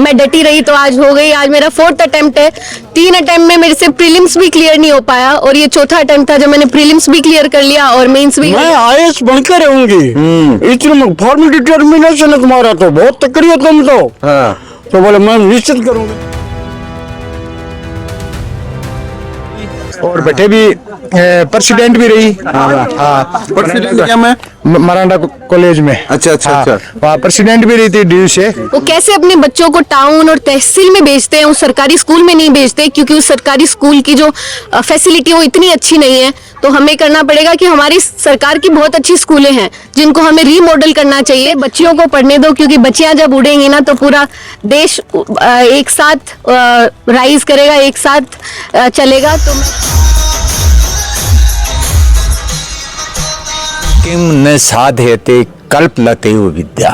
मैं डटी रही तो आज हो गई। आज मेरा 4th अटेम्प्ट है। 3 अटेम्प्ट में मेरे से प्रीलिम्स भी क्लियर नहीं हो पाया और ये 4था अटेम्प्ट था जब मैंने प्रीलिम्स भी क्लियर कर लिया और मेंस भी। मैं आईएएस बनकर रहूंगी, इतनी फॉर्मल डिटर्मिनेशन है तुम्हारा, तो बहुत तकड़ी हो तुम तो। तो बोले मैं निश्चित करूंगा। और बेटे भी प्रेसिडेंट भी रही। प्रेसिडेंट क्या मैं मरांडा कॉलेज में। अच्छा। वहाँ प्रेसिडेंट भी रही थी डी से। वो कैसे अपने बच्चों को टाउन और तहसील में भेजते हैं, उस सरकारी स्कूल में नहीं भेजते क्योंकि उस सरकारी स्कूल की जो फैसिलिटी वो इतनी अच्छी नहीं है। तो हमें करना पड़ेगा कि हमारी सरकार की बहुत अच्छी स्कूलें हैं जिनको हमें रीमॉडल करना चाहिए। बच्चियों को पढ़ने दो क्योंकि बच्चियां जब उड़ेंगी ना तो पूरा देश एक साथ राइज करेगा, एक साथ चलेगा। तो किम न साधयते कल्पलते विद्या,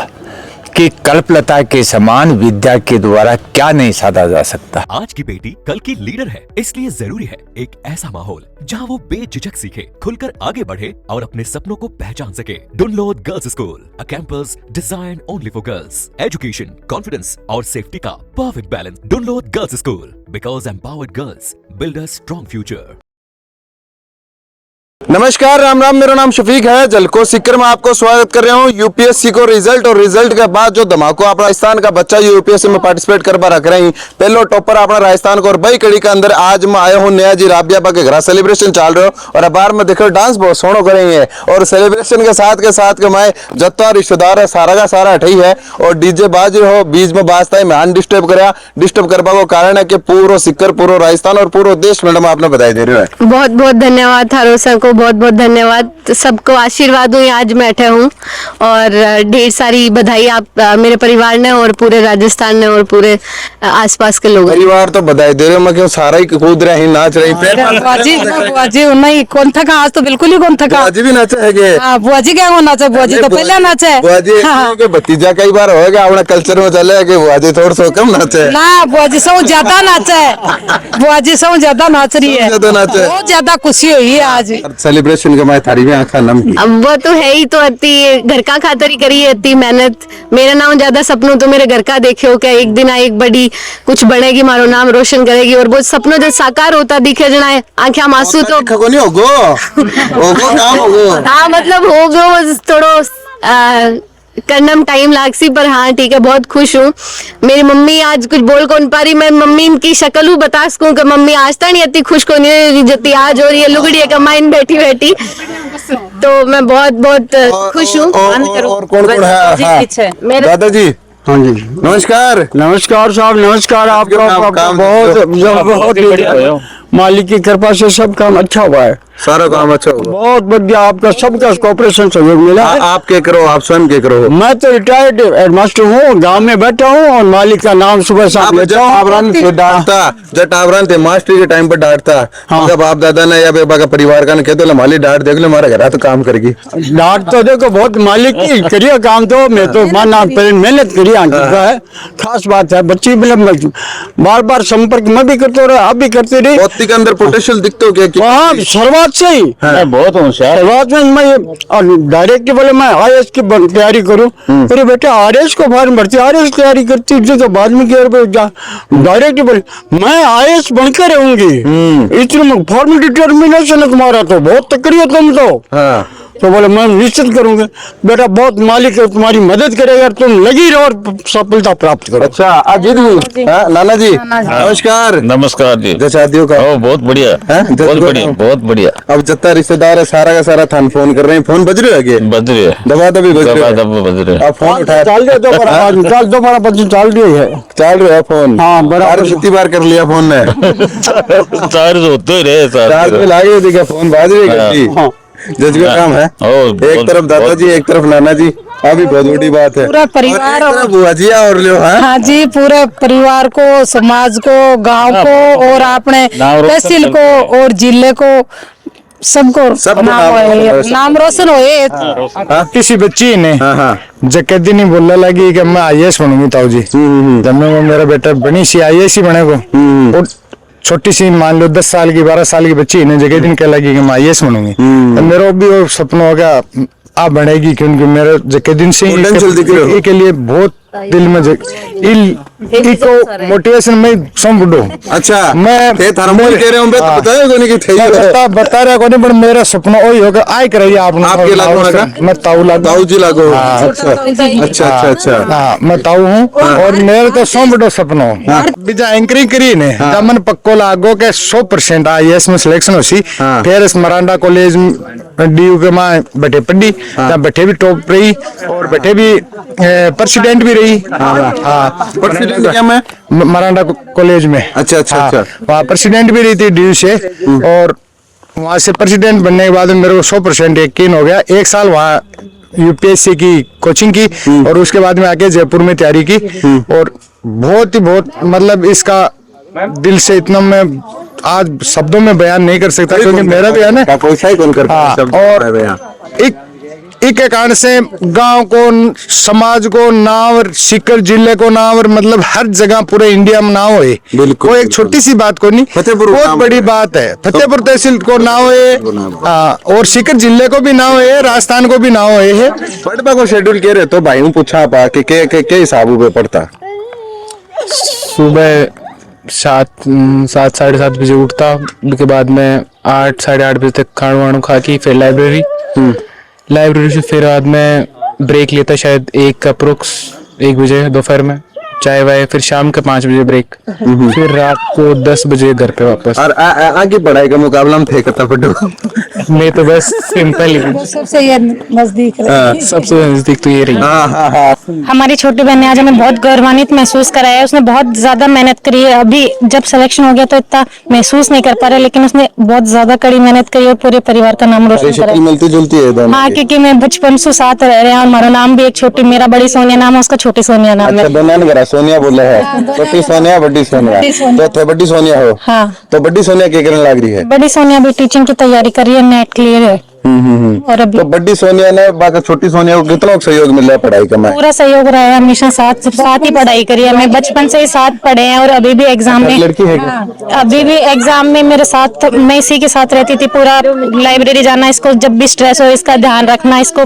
कि कल्पलता के समान विद्या के द्वारा क्या नहीं साधा जा सकता। आज की बेटी कल की लीडर है, इसलिए जरूरी है एक ऐसा माहौल जहां वो बेझिझक सीखे, खुलकर आगे बढ़े और अपने सपनों को पहचान सके। Dunlod girls school, a campus design only for girls. Education, confidence और सेफ्टी का perfect balance. Dunlod girls school, because empowered girls build a strong future. नमस्कार, राम राम। मेरा नाम शफीक है। जलको सीकर में आपको स्वागत कर रहा हूँ। यूपीएससी को रिजल्ट और रिजल्ट के बाद जो धमाको अपना राजस्थान का बच्चा यूपीएससी में पार्टिसिपेट कर रख रहे हैं, पहलो टॉपर अपना राजस्थान को। और बई कड़ी के अंदर आज मैं आया हूँ नया जी राबिया के घर सेलिब्रेशन चल रहे हो और बार में देखो डांस बहुत सोनो करेंगे और सेलिब्रेशन के साथ के मैं जत्ता रिश्तेदार है सारा का सारा हटी है और डीजे बाज हो बीच में बाजता है। मैं डिस्टर्ब करने का कारण है कि पूरा सीकर, पूरा राजस्थान और पूरा देश मैडम आपने बधाई दे रहे हो। बहुत बहुत धन्यवाद थारो सर को, बहुत बहुत धन्यवाद। सबको आशीर्वाद हुई आज मैं बैठे हूँ और ढेर सारी बधाई आप मेरे परिवार ने और पूरे राजस्थान ने और पूरे आसपास के लोग। परिवार तो बधाई दे रहे हो, मैं क्यों सारा ही कूद रहे हैं, नाच रही। बुआजी नहीं कौन थका आज, तो बिल्कुल ही कौन थका। बुआजी भी नाचे है। बुआजी क्या नाचे, बुआजी तो पहले नाचे। बुआजी भतीजा कई बार होगा अपना कल्चर में चले कि बुआजी थोड़ा सा कम नाचे ना, बुआजी सब ज्यादा नाचे। बुआजी सब ज्यादा नाच रही है, बहुत ज्यादा खुशी हुई है आज सेलिब्रेशन के। मैं थारी में आंखा नम की। अब वो तो है ही, तो अति घर का खातर ही करी है इतनी मेहनत। मेरा नाम ज्यादा सपनों तो मेरे घर का देखे हो क्या, एक दिन एक बड़ी कुछ बनेगी, मारो नाम रोशन करेगी और वो सपनों जो साकार होता दिखे जना आंखें मासूम तो नहीं होगो काम होगो। हाँ मतलब होगो थोड़ो करना में टाइम लागसी, पर हाँ ठीक है, बहुत खुश हूँ। मेरी मम्मी आज कुछ बोल कौन पा रही, मैं मम्मी इनकी शक्ल बता सकूं कि मम्मी आज तक नहीं इतनी खुश को नहीं जती आज हो रही है लुगड़ी कमाइन बैठी तो मैं बहुत बहुत खुश हूँ। और कौन है दादाजी? हाँ जी नमस्कार। नमस्कार साहब, नमस्कार। आपका बहुत बढ़िया, मालिक की कृपा से सब काम अच्छा हुआ है। सारा काम अच्छा होगा, बहुत बढ़िया। आपका सबका कॉपरेशन सहयोग मिला है। आप क्या करो, आप स्वयं क्या करो? मैं तो रिटायर्ड हेडमास्टर हूँ, गांव में बैठा हूँ और मालिक का नाम सुबह शाम लेता हूँ। डांटता थे मास्टर के टाइम पर डांटता। हाँ। बाप दादा ने या बेबा का परिवार का कहते मालिक डांट देख लो, हमारे घर तो काम करेगी। डांट तो देखो बहुत मालिक की करिए काम, तो मैं तो माना मेहनत करिए है, खास बात है। बच्ची बार बार संपर्क में भी करते रहे, आप भी करते रहे। के अंदर पोटेंशियल दिखते हो क्या? शुरुआत से ही बहुत होशियार। शुरुआत में मैं डायरेक्ट बोले मैं आईएएस की तैयारी करूं, अरे बेटा आईएएस को फॉर्म भरती, आईएएस तैयारी करती तो बाद में डायरेक्ट बोले मैं आईएएस बनकर रहूंगी, इतनी फॉर्मल डिटर्मिनेशन है तुम्हारा, तो बहुत तकड़ी हो तुम तो। तो बोले मैं निश्चित करूंगा बेटा, बहुत मालिक है तुम्हारी मदद करेगा, तुम लगी रहो और सफलता प्राप्त करो। अच्छा अजीत जी, नाना जी नमस्कार। नमस्कार जी। शादियों का बहुत बढ़िया, बहुत बढ़िया। अब जितना रिश्तेदार है सारा का सारा थान फोन कर रहे हैं। फोन बज रहे है? बज रहे हैं, दबा दबी बज रहे हैं। आप फोन उठाए चाल रहे दोबारा बच्ची चाल रही है फोन। हाँ बराबर, कितनी बार कर लिया फोन ने? चार्ज होते ही रहे, चार्ज में लागे देखा फोन बाज रही है। जज का काम है, एक तरफ दादाजी एक तरफ नाना जी, अभी बहुत बड़ी बात है। पूरा परिवार और बुआ जी और लो। हाँ जी, पूरे परिवार को, समाज को, गांव को और अपने तहसील को और जिले को सबको नाम रोशन होए। किसी बच्ची ने जगह दिन ही बोलने लगी कि मैं आईएएस बनूंगी ताऊ जी। जब मैं मेरा बेटा बनी सी आईएएस ही बनेगा, छोटी सी मान लो 10 साल की 12 साल की बच्ची ने जगह दिन कह लगी कि मैं आईएएस बनूंगी। तो मेरा भी वो सपना हो गया आप बढ़ेगी, क्योंकि मेरे जगह दिन से के लिए बहुत दिल में इको मोटिवेशन में सम बुड्ढो अच्छा मैं- थे थर्मोल कह रहे हो हाँ। बताया कोनी कि थे बता रहा कोनी पर मेरा सपना वही होगा आई कराइए आपने आपके लागू होगा? मैं ताऊ लागू ताऊ जी लागो हाँ। अच्छा अच्छा अच्छा अच्छा हाँ मैं ताऊ हूँ और मेरा तो सौ बड़ो सपना हो बीजा एंकरिंग करी ने जब मन पक्को लागो के 100% IAS में सिलेक्शन होसी हाँ। फिर इस मरांडा कॉलेज DU के मां बैठे पढ़ी जहाँ बैठे भी टॉप रही और बैठे भी प्रेसिडेंट भी रही हाँ प्रेसिडेंट क्या मैं मरांडा कॉलेज में अच्छा अच्छा हाँ, अच्छा वहाँ प्रेसिडेंट भी रही थी DU से और वहाँ से प्रेसिडेंट बनने के बाद मेरे को 100% यकीन हो गया। एक साल वहाँ UPSC की कोचिंग की और उसके बाद में आके जयपुर में तैयारी की और बहुत ही बहुत मतलब इसका दिल से इतना मैं आज शब्दों में बयान नहीं कर सकता क्योंकि मेरा भी है ना पैसा ही कौन करता हाँ, और एक कारण से गांव को समाज को नाम सीकर जिले को नाम और मतलब हर जगह पूरे इंडिया में नाम होए बिल्कुल, वो एक बिल्कुल। छोटी सी बात को नहीं फतेहपुर बहुत नाम बड़ी है। बात है। फतेहपुर तहसील को नाम है हाँ, और सीकर जिले को भी नाम है राजस्थान को भी नाम है। पढ़ने को शेड्यूल कह रहे तो भाई पूछा पा कि के हिसाब पे पढ़ता सुबह 7-7:30 बजे उठता के बाद में 8-8:30 बजे तक खाना वाणु खा के फिर लाइब्रेरी से फिर बाद में ब्रेक लेता शायद 1 बजे दोपहर में चाय वाय फिर शाम के 5 बजे ब्रेक फिर रात को 10 बजे घर पे वापस। और आगे पढ़ाई का मुकाबला में थे करता पढ़ो मैं तो बस सिंपल ही सबसे ये नजदीक है। सबसे नजदीक तो ये रही। हमारी छोटी बहन ने आज हमें बहुत गौरवान्वित महसूस कराया है। उसने बहुत ज्यादा मेहनत करी है। अभी जब सिलेक्शन हो गया तो इतना महसूस नहीं कर पा रहा लेकिन उसने बहुत ज्यादा कड़ी मेहनत करी और पूरे परिवार का नाम रोशन करा। मिलती जुलती है दोनों हाँ क्योंकि मैं बचपन से साथ रह रहे हैं और हमारा नाम भी एक छोटी मेरा बड़ी सोनिया नाम है उसका छोटी सोनिया नाम अच्छा है। दोनों ने करा सोनिया बोला है छोटी सोनिया बड़ी सोनिया तो थे बड़ी सोनिया हो हाँ तो बड़ी सोनिया क्या करने लग रही है बड़ी सोनिया भी टीचिंग की तैयारी कर रही है नेट क्लियर है और अभी तो बड़ी सोनिया ने बाकी छोटी सोनिया को कितना सहयोग मिल रहा है पढ़ाई का में पूरा सहयोग रहा है। हमेशा साथ ही पढ़ाई करी है। मैं बचपन से ही साथ पढ़े हैं और अभी भी एग्जाम में लड़की है क्या? अभी भी एग्जाम में मेरे साथ मैं इसी के साथ रहती थी। पूरा लाइब्रेरी जाना इसको जब भी स्ट्रेस हो इसका ध्यान रखना इसको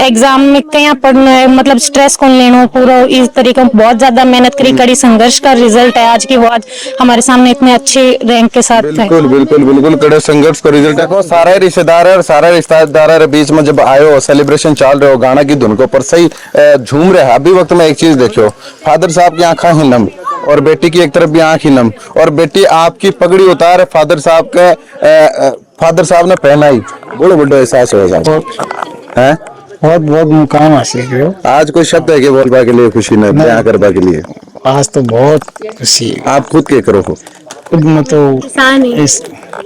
एग्जाम में कहीं पढ़ना है मतलब स्ट्रेस कौन लेना पूरा इस तरीके बहुत ज्यादा मेहनत करी कड़ी संघर्ष का रिजल्ट है आज की। वो आज हमारे सामने इतने अच्छे रैंक के साथ है। बिल्कुल बिल्कुल बिल्कुल कड़े संघर्ष का रिजल्ट है। सारे रिश्तेदार और सारे रिश्तेदार के बीच में जब आए हो सेलिब्रेशन चल रहे हो गाना की धुन को पर सही झूम रहे हैं। अभी वक्त में एक चीज देखो फादर साहब की आंखें ही नम और बेटी की एक तरफ भी आंख ही नम और बेटी आपकी पगड़ी उतार फादर साहब ने पहनाई बड़ो बड़ो एहसास हो जाए हैं बहुत बहुत मुकाम हासिल करो। आज कोई शब्द है कि बोलबा के लिए खुशी ने बयां करबा के लिए आज तो बहुत खुशी है। आप खुद के करो हो खुद में तो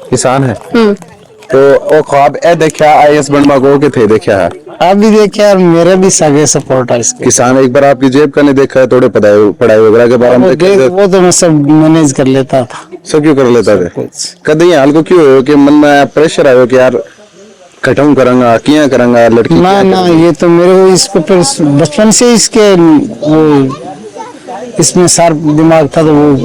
किसान है तो ओ ख्वाब ए देखा IAS बनवा को के थे देखा है आप भी देखिए यार मेरा भी सगे सपोर्ट है इसके किसान एक बार आपकी जेब का नहीं देखा है थोड़े पढ़ाई वगैरह के बारे में देखे वो तो मैं सब मैनेज कर लेता था। सब क्यों कर लेता थे कभी हाल को क्यों हो कि मन में प्रेशर आयो कि यार खत्म करूंगा किया करूंगा लड़की ना ना ये तो मेरे को इसको फिर बचपन से इसके वो इसमें शार्प दिमाग था तो वो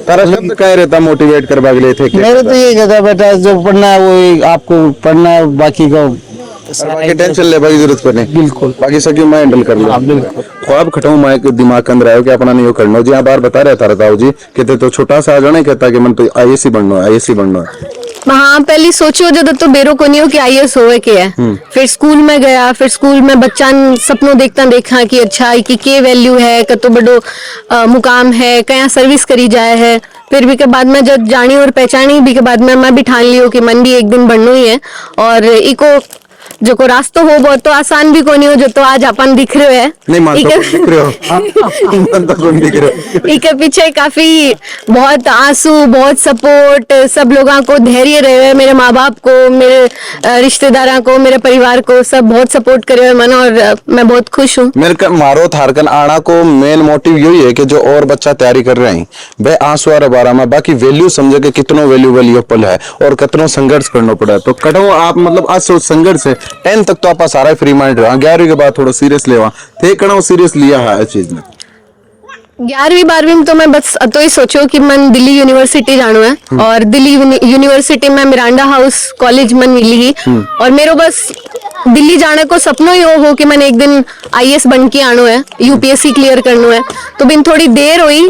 तारा शब्द कह रहता मोटिवेट करवा के लिए थे कि मेरे तो ये कहता बेटा जो पढ़ना है वो आपको पढ़ना है बाकी का बाकी टेंशन ले भाई जरूरत पर नहीं बिल्कुल बाकी सब क्यों मैं हैंडल कर लूं बिल्कुल ख्वाब खटाऊं मैं के दिमाग के अंदर आयो कि अपना नहीं हो करना जी यहाँ बार बता रहा था रताऊ जी कहते तो छोटा सा जाने कहता कि मन तो IAS बनना है हाँ पहले सोचो जब तो बेरो को नहीं हो कि IAS होवे के है। फिर स्कूल में गया फिर स्कूल में बच्चा सपनों देखा कि अच्छा की वैल्यू है कतो बड़ो मुकाम है कया सर्विस करी जाए है। फिर भी के बाद में जब जानी और पहचानी भी के बाद में मैं भी ठान लियो कि मन भी एक दिन बढ़नो ही है और इको जो को रास्ता हो बहुत तो आसान भी कोनी हो जो तो आज अपन दिख रहे है नहीं मानता दिख रहे हो मानता कौन दिख रहे हो इके पीछे काफी बहुत आंसू बहुत सपोर्ट सब लोगों को धैर्य रहे हुए मेरे माँ बाप को मेरे रिश्तेदारों को मेरे परिवार को सब बहुत सपोर्ट करे हुए मन और मैं बहुत खुश हूँ। मेरे का मारो थारकन आना को मेन मोटिव यही है कि जो और बच्चा तैयारी कर रहे हैं वे आंसू और बारा में बाकी वैल्यू समझे कि कितनो वैल्यूबल ये पल है और कितनो संघर्ष करना पड़ा तो कटो आप मतलब आज संघर्ष है 10 तक तो आप सारा फ्री माइंड रहा 11वीं के बाद थोड़ा सीरियस लेवा थे कणो सीरियस लिया है इस चीज में 11वीं 12वीं में तो मैं बस तो ही सोचो कि मैं दिल्ली यूनिवर्सिटी जानो है और दिल्ली यूनिवर्सिटी में मिरांडा हाउस कॉलेज में मिली ही और मेरो बस दिल्ली जाने को सपनों ही हो कि मैंने एक दिन आईएएस बन के आनो है, यूपीएससी क्लियर करनो है। तो बिन थोड़ी देर हुई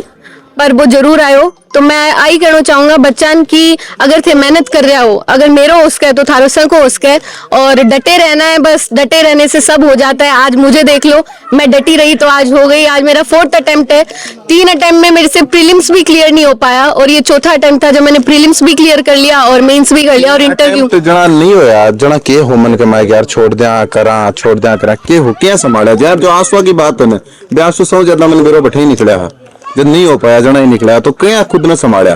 पर वो जरूर आयो। तो मैं आई कहना चाहूंगा बच्चन की अगर थे मेहनत कर रहा हो, अगर मेरो उसका है तो थारो सर को उसका है, और डटे रहना है, बस डटे रहने से सब हो जाता है। आज मुझे देख लो, मैं डटी रही तो आज हो गई। आज मेरा 4th अटेम्प्ट है। 3 अटेम्प्ट में मेरे से प्रीलिम्स भी क्लियर नहीं हो पाया और ये 4था अटेम्प्ट था जब मैंने प्रीलिम्स भी क्लियर कर लिया और मेंस भी कर लिया और इंटरव्यू। तो जना नहीं होया, जना के हो मन के मैं यार छोड़ दिया के हो क्या संभाला यार। जो आंसू की बात है ना, बेआंसू सौ ज्यादा मैंने मेरे बैठे ही निकला है, जब नहीं हो पाया जना ही निकला तो क्या खुद ने संभाला।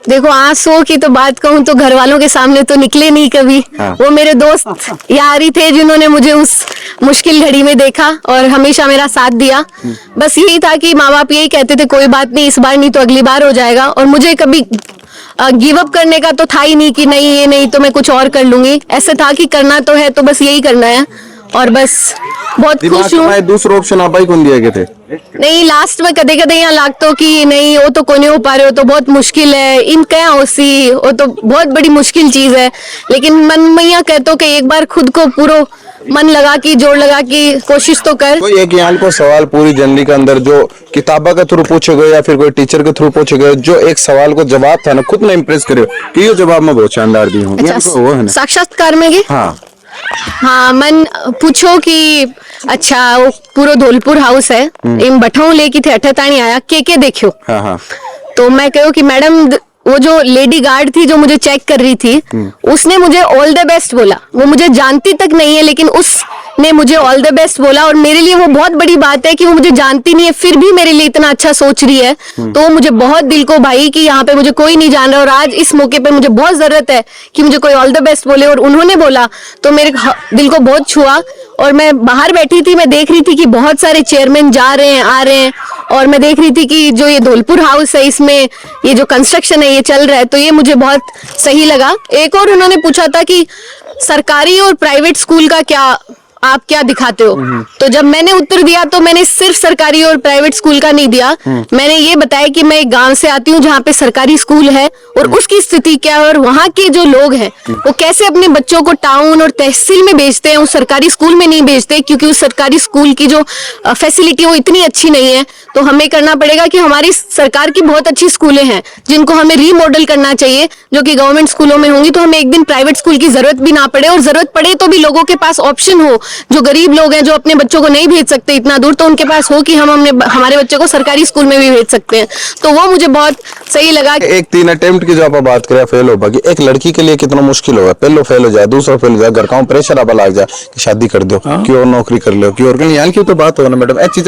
देखो आंसू की तो बात कहूँ तो घर वालों के सामने तो निकले नहीं कभी। वो मेरे दोस्त यार ही थे जिन्होंने मुझे उस मुश्किल घड़ी में देखा और हमेशा मेरा साथ दिया। बस यही था कि माँ बाप यही कहते थे कोई बात नहीं, इस बार नहीं तो अगली बार हो जाएगा। और मुझे कभी गिव अप करने का तो था ही नहीं कि नहीं ये नहीं तो मैं कुछ और कर लूंगी। ऐसे था कि करना तो है तो बस यही करना है और बस बहुत खुश हूँ। दूसरा ऑप्शन आप ही कौन दिया गए थे? नहीं लास्ट में कदे कदे यहाँ लागतो कि नहीं वो तो को नहीं हो पा रहे हो तो बहुत मुश्किल है, इन क्या होसी वो तो बहुत बड़ी मुश्किल चीज है। लेकिन मन में यहाँ कहतो कि एक बार खुद को पूरा मन लगा कि जोर लगा कि कोशिश तो कर। कोई एक यहाँ को सवाल पूरी जनरली के अंदर जो किताबा के थ्रू पूछे गए या फिर कोई टीचर के थ्रू पूछे गए, जो एक सवाल को जवाब था ना खुद ने इम्प्रेस करे कि ये जवाब में बहुत शानदार दी हूँ। अच्छा, साक्षात्कार में हाँ मन पूछो कि अच्छा वो पूरा धौलपुर हाउस है इन बठाऊ लेके थे अठतानी आया के देखियो। तो मैं कहो कि मैडम वो जो लेडी गार्ड थी जो मुझे चेक कर रही थी उसने मुझे ऑल द बेस्ट बोला। वो मुझे जानती तक नहीं है लेकिन उसने मुझे ऑल द बेस्ट बोला और मेरे लिए वो बहुत बड़ी बात है कि वो मुझे जानती नहीं है फिर भी मेरे लिए इतना अच्छा सोच रही है। तो वो मुझे बहुत दिल को भाई कि यहाँ पे मुझे कोई नहीं जान रहा और आज इस मौके पे मुझे बहुत जरूरत है कि मुझे कोई ऑल द बेस्ट बोले और उन्होंने बोला तो मेरे दिल को बहुत छुआ। और मैं बाहर बैठी थी, मैं देख रही थी कि बहुत सारे चेयरमैन जा रहे हैं आ रहे हैं और मैं देख रही थी कि जो ये धौलपुर हाउस है इसमें ये जो कंस्ट्रक्शन है ये चल रहा है तो ये मुझे बहुत सही लगा। एक और उन्होंने पूछा था कि सरकारी और प्राइवेट स्कूल का क्या आप क्या दिखाते हो। तो जब मैंने उत्तर दिया तो मैंने सिर्फ सरकारी और प्राइवेट स्कूल का नहीं दिया, मैंने ये बताया कि मैं एक गांव से आती हूँ जहाँ पे सरकारी स्कूल है और उसकी स्थिति क्या है और वहाँ के जो लोग हैं वो कैसे अपने बच्चों को टाउन और तहसील में भेजते हैं, उस सरकारी स्कूल में नहीं भेजते क्योंकि उस सरकारी स्कूल की जो फैसिलिटी वो इतनी अच्छी नहीं है। तो हमें करना पड़ेगा कि हमारी सरकार की बहुत अच्छी स्कूलें हैं जिनको हमें रीमॉडल करना चाहिए जो कि गवर्नमेंट स्कूलों में होंगी तो हमें एक दिन प्राइवेट स्कूल की जरूरत भी ना पड़े और जरूरत पड़े तो भी लोगों के पास ऑप्शन हो। जो गरीब लोग हैं जो अपने बच्चों को नहीं भेज सकते इतना दूर तो उनके पास हो कि हम हमारे बच्चों को सरकारी स्कूल में भी भेज सकते हैं। तो वो मुझे बहुत सही लगा। एक 3 अटेम्प्ट की जो आप बात करें फेल हो बाकी एक लड़की के लिए कितना मुश्किल होगा, पहले फेल हो जाए दूसरा फेल हो जाए घर का प्रेशर आप लग जाए कि शादी कर दो कि और नौकरी कर लो कि और यहाँ की तो बात हो ना मैडम। एक चीज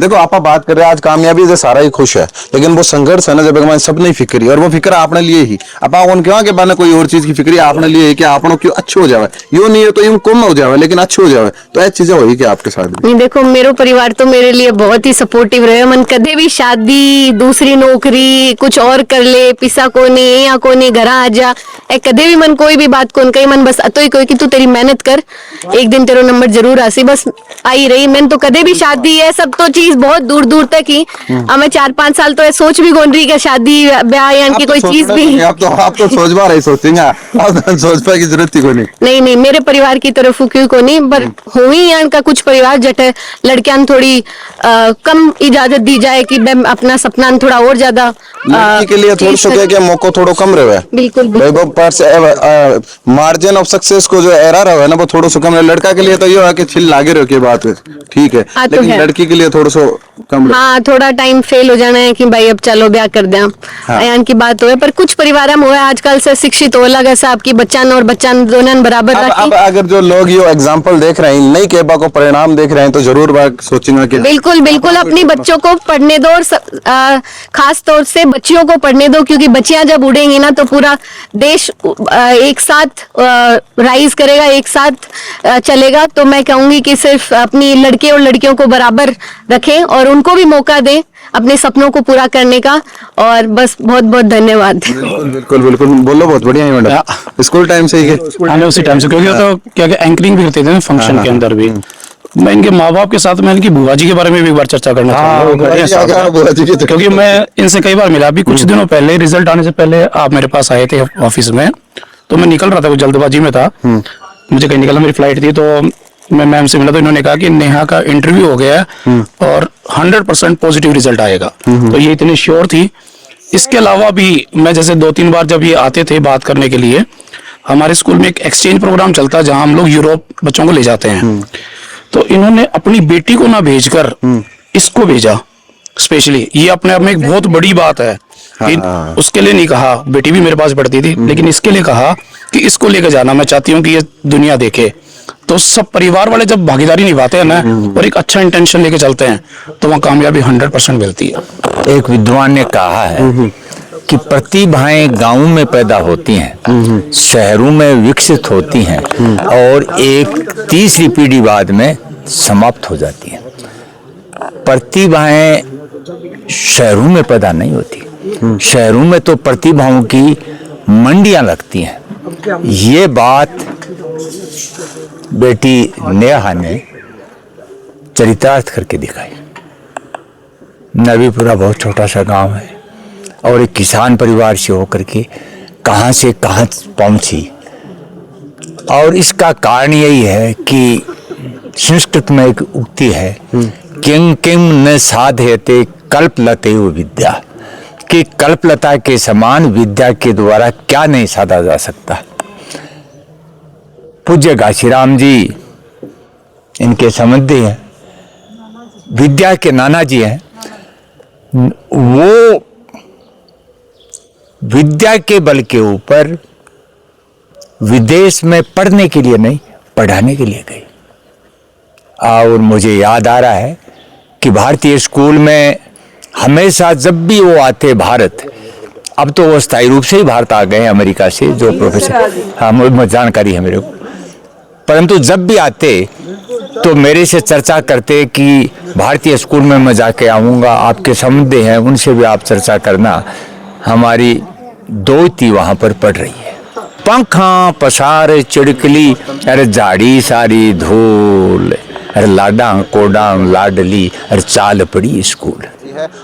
देखो आप बात कर रहे हैं आज कामयाबी से सारा ही खुश है लेकिन वो संघर्ष है ना जब सब नहीं फिक्री और वो फिक्र आपने लिए ही आप उनके वहां के बारे कोई और चीज की फिक्री आपने लिए है कि आपने क्यों अच्छे हो जाए यो नहीं है तो यूं कम हो जाए लेकिन अच्छे हो जाए तो ऐसी चीजें हुई कि आपके साथ नहीं। देखो मेरा परिवार तो मेरे लिए बहुत ही सपोर्टिव रहे। मन कदे भी शादी दूसरी नौकरी कुछ और कर ले पिसा को नहीं या को नहीं घर आ जा कदे भी मन कोई भी बात कौन कही मन बस अतो ही कोई कि तू तेरी मेहनत कर एक दिन तेरा नंबर जरूर आसी बस आई रही। मैंने तो कदे भी शादी है सब तो चीज बहुत दूर दूर तक ही मैं 4-5 साल तो सोच भी कौन रही कि शादी ब्याह यानी की कोई चीज भी आप तो सोच बार ही सोचेंगे आप सोच पाए की जरूरत ही को नहीं मेरे परिवार की तरफ क्यों को नहीं पर हुई यहाँ का कुछ परिवार जटे लड़कियां थोड़ी कम इजाजत दी जाए कि मैं अपना सपना थोड़ा और ज्यादा लड़की के लिए थोड़ा सा क्या मौका थोड़ा कम रहे। बिल्कुल मार्जिन ऑफ सक्सेस को जो एरा रहा ना वो थोड़ा सा कम है। लड़का के लिए तो ये है कि छिल लागे रहो की बात है ठीक है लेकिन लड़की के लिए थोड़ा सा कम हाँ थोड़ा टाइम फेल हो जाना है कि भाई अब चलो ब्याह कर दें यान की बात हो पर कुछ परिवार में हुआ आजकल से शिक्षित हो लगा साहब की बच्चा और बच्चा दोनों बराबर। अब अगर जो लोग ये एग्जाम्पल देख रहे हैं नई केबा को परिणाम देख रहे हैं तो जरूर बात सोचेंगे कि बिल्कुल अपनी बच्चों को पढ़ने दो और खास तौर से बच्चियों को पढ़ने दो क्योंकि बच्चियां जब उड़ेंगी ना तो पूरा देश एक साथ राइज करेगा एक साथ चलेगा। तो मैं कहूंगी कि सिर्फ अपनी लड़के और लड़कियों को बराबर रखें और उनको भी मौका दें अपने सपनों को पूरा करने का और बस बहुत बहुत धन्यवाद। बिल्कुल बोलो बहुत बढ़िया है मैडम। स्कूल टाइम से ही उसी टाइम से क्योंकि तो क्या एंकरिंग भी करते थे फंक्शन के अंदर भी। मैं इनके माँ बाप के साथ मैं इनकी बुआ जी के बारे में भी एक बार चर्चा करना चाहूंगा क्योंकि मैं इनसे कई बार मिला। अभी कुछ दिनों पहले रिजल्ट आने से पहले आप मेरे पास आए थे ऑफिस में तो मैं निकल रहा था कुछ जल्दबाजी में था मुझे कहीं निकलना, मेरी फ्लाइट थी, तो मैं मैम से मिला तो इन्होंने कहा कि नेहा का इंटरव्यू हो गया है और 100% पॉजिटिव रिजल्ट आएगा। तो ये इतनी श्योर थी। इसके अलावा भी मैं जैसे 2-3 बार जब ये आते थे बात करने के लिए, हमारे स्कूल में एक एक्सचेंज प्रोग्राम चलता है जहां हम लोग यूरोप बच्चों को ले जाते हैं। तो इन्होंने अपनी बेटी को ना भेजकर इसको भेजा स्पेशली। ये अपने आप में एक बहुत बड़ी बात है। उसके लिए नहीं कहा, बेटी भी मेरे पास पढ़ती थी, लेकिन इसके लिए कहा कि इसको लेकर जाना, मैं चाहती हूँ कि ये दुनिया देखे। तो सब परिवार वाले जब भागीदारी निभाते हैं ना और एक अच्छा इंटेंशन लेके चलते हैं तो वहाँ कामयाबी 100% मिलती है। एक विद्वान ने कहा है कि प्रतिभाएं गांवों में पैदा होती हैं, शहरों में विकसित होती हैं और एक तीसरी पीढ़ी बाद में समाप्त हो जाती हैं। प्रतिभाएं शहरों में पैदा नहीं होती, शहरों में तो प्रतिभाओं की मंडियां लगती हैं। ये बात बेटी नेहा ने चरितार्थ करके दिखाई। नबीपुरा बहुत छोटा सा गांव है और एक किसान परिवार से होकर के कहां से कहां पहुंची। और इसका कारण यही है कि संस्कृत में एक उक्ति है, किं किं न साधयते कल्पलतेव विद्या, कि कल्पलता के समान विद्या के द्वारा क्या नहीं साधा जा सकता। पूज्य घासीराम जी इनके संबंधी हैं, विद्या के नाना जी हैं। वो विद्या के बल के ऊपर विदेश में पढ़ने के लिए नहीं, पढ़ाने के लिए गई। और मुझे याद आ रहा है कि भारतीय स्कूल में हमेशा जब भी वो आते भारत, अब तो वो स्थायी रूप से ही भारत आ गए अमेरिका से, जो प्रोफेसर, हाँ मुझे जानकारी है मेरे को, परंतु जब भी आते तो मेरे से चर्चा करते कि भारतीय स्कूल में मैं जाके आऊँगा, आपके संबंधी हैं उनसे भी आप चर्चा करना। हमारी दोती वहाँ पर पढ़ रही है। पंखा पसार चिड़कली, अरे झाड़ी सारी धूल, अरे लाडा कोडांग लाडली, अरे चाल पड़ी स्कूल।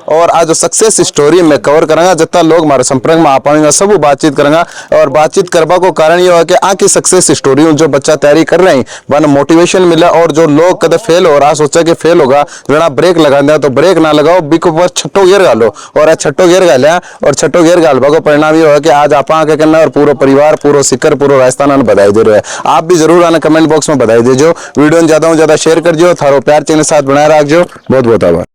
और आज सक्सेस स्टोरी में कवर करेंगे, जितना लोग हमारे संपर्क में आ पाएंगे सब बातचीत करेंगे। और बातचीत करवा को कारण ये है कि आके सक्सेस स्टोरी जो बच्चा तैयारी कर रहे हैं वन मोटिवेशन मिला। और जो लोग कदे फेल हो रहा, सोचा कि फेल होगा, जरा ब्रेक लगा दिया तो ब्रेक ना लगाओ, बिक ऊपर छठो गियर गालो। और छठो गियर गालिया और छठो गियर गालवा को परिणाम ये हो कि आज आप आके करना और पूरा परिवार, पूरा सिकर, पूरा राजस्थान बधाई दे रहे हैं। आप भी जरूर आना कमेंट बॉक्स में बधाई दीजिए, वीडियो ज्यादा से ज्यादा शेयर कर दियो, थारो प्यार चैनल साथ बनाए रखो। बहुत बहुत आभार।